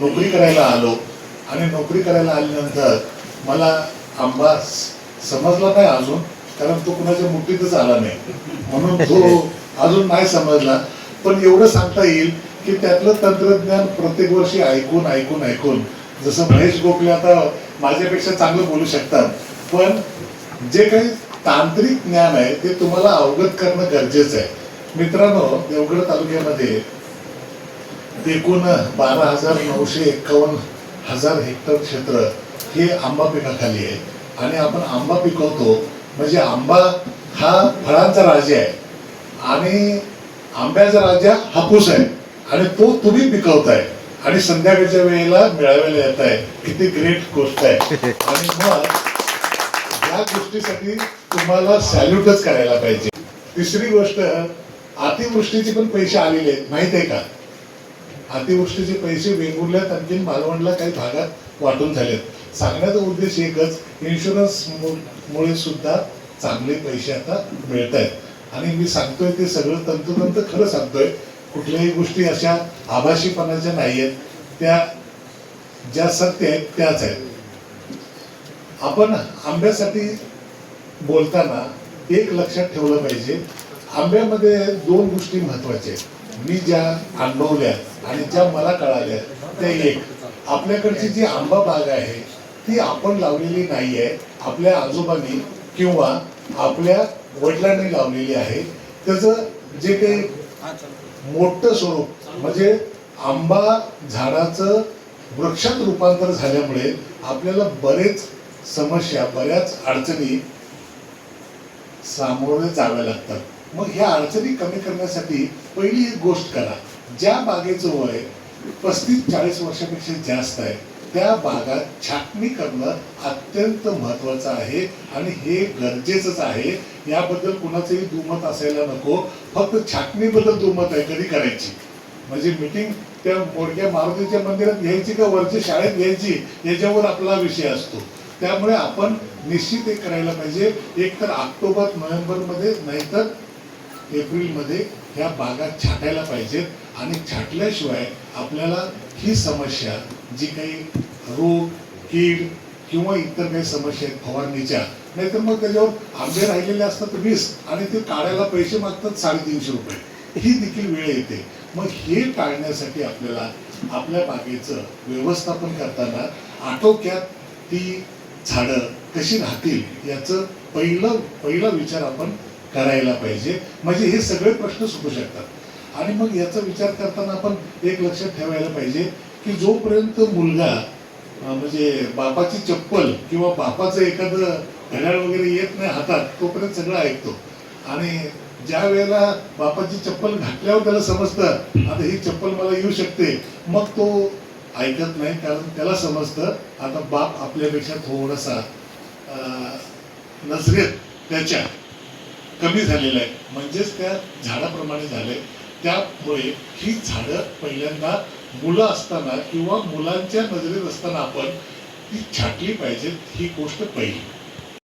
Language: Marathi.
नोकरी करायला आलो आणि नोकरी करायला आल्यानंतर मला आंबा समजला नाही अजून, कारण तो कुणाच्या मुठीतच आला नाही म्हणून तो अजून नाही समजला. पण एवढं सांगता येईल की त्यातलं तंत्रज्ञान प्रत्येक वर्षी ऐकून ऐकून ऐकून, जसं महेश गोखले आता माझ्यापेक्षा चांगलं बोलू शकतात, पण जे काही तांत्रिक ज्ञान आहे ते तुम्हाला अवगत करणं गरजेचं आहे. मित्रांनो, देवगड तालुक्यामध्ये एकूण 12,951 हेक्टर क्षेत्र हे आंबा पिकाखाली आहे. आणि आपण आंबा पिकवतो म्हणजे आंबा हा फळांचा राजा आहे आणि आंब्याचा राजा हापूस आहे आणि तो तुम्ही पिकवताय आणि संध्याकाळच्या वेळेला मिळायला येत आहे. किती ग्रेट गोष्ट आहे. आणि मग या गोष्टीसाठी तुम्हाला सॅल्यूटच करायला पाहिजे. तिसरी गोष्ट, अतिवृष्टीचे पण पैसे आलेले आहेत, माहित आहे का? अतिवृष्टीचे पैसे वेगवेगळ्या आणखी मालवणला काही भागात वाटून झालेत. सांगण्याचा उद्देश एकच, इन्शुरन्स मुळे सुद्धा चांगले पैसे आता मिळत आहेत. आणि मी सांगतोय ते सगळं तंतोतंत खरं सांगतोय, कुठल्याही गोष्टी अशा आभाशीपणाच्या नाही आहेत, त्या ज्या सत्य आहेत त्याच आहेत. आपण आंब्यासाठी बोलताना एक लक्षात ठेवलं पाहिजे, आंब्यामध्ये 2 गोष्टी महत्वाच्या आहेत. मी ज्या अनुभवल्या आणि ज्या मला कळाल्या त्या, एक, आपल्याकडची जी आंबा बाग आहे ती आपण लावलेली नाही आहे, आपल्या आजोबांनी किंवा आपल्या वडिलांनी लावलेली आहे. त्याचं जे काही मोठं स्वरूप म्हणजे आंबा झाडाचं वृक्षात रूपांतर झाल्यामुळे आपल्याला बरेच समस्या, बऱ्याच अडचणी सामोरे जाव्या लागतात. मग ह्या अडचणी कमी करण्यासाठी पहिली एक गोष्ट करा, ज्या बागेचं वय 35-40 वर्षापेक्षा जास्त आहे त्या बागात छाटणी करणं अत्यंत महत्वाचं आहे आणि हे गरजेचंच आहे. याबद्दल कुणाचंही दुमत असायला नको. फक्त छाटणीबद्दल दुमत आहे, कधी करायची म्हणजे मीटिंग त्या मोडक्या मारुतीच्या मंदिरात घ्यायची का वरच्या शाळेत घ्यायची याच्यावर आपला विषय असतो. त्यामुळे आपण निश्चित एक करायला पाहिजे, एक तर ऑक्टोबर नोव्हेंबरमध्ये नाहीतर एप्रिलमध्ये ह्या बागा छाटायला पाहिजेत. आणि छाटल्याशिवाय आपल्याला ही समस्या, जी काही रोग, कीड किंवा इतर काही समस्या आहेत फवारणीच्या, नाहीतर मग त्याच्यावर आंबे राहिलेले असतात 20 आणि ते काढायला पैसे मागतात 350 रुपये, ही देखील वेळ येते. मग हे टाळण्यासाठी आपल्याला आपल्या बागेचं व्यवस्थापन करताना आटोक्यात ती झाडं कशी राहतील याचं पहिला विचार आपण करायला पाहिजे. म्हणजे हे सगळे प्रश्न सुटू शकतात. आणि मग याचा विचार करताना आपण एक लक्षात ठेवायला पाहिजे की जोपर्यंत मुलगा म्हणजे बापाची चप्पल किंवा बापाचं एखादं घड्याळ वगैरे येत नाही हातात, तोपर्यंत सगळं ऐकतो. आणि ज्या वेळेला बापाची चप्पल घातल्यावर त्याला समजतं आता ही चप्पल मला येऊ शकते, मग तो ऐकत नाही, कारण त्याला समजतं आता बाप आपल्यापेक्षा थोडासा नजरेत त्याच्या कमी झालेला आहे, म्हणजेच त्या झाडाप्रमाणे झालंय. त्यामुळे ही झाडं पहिल्यांदा मुलं असताना किंवा मुलांच्या नजरेत असताना आपण ती छाटली पाहिजेत, ही गोष्ट पहिली.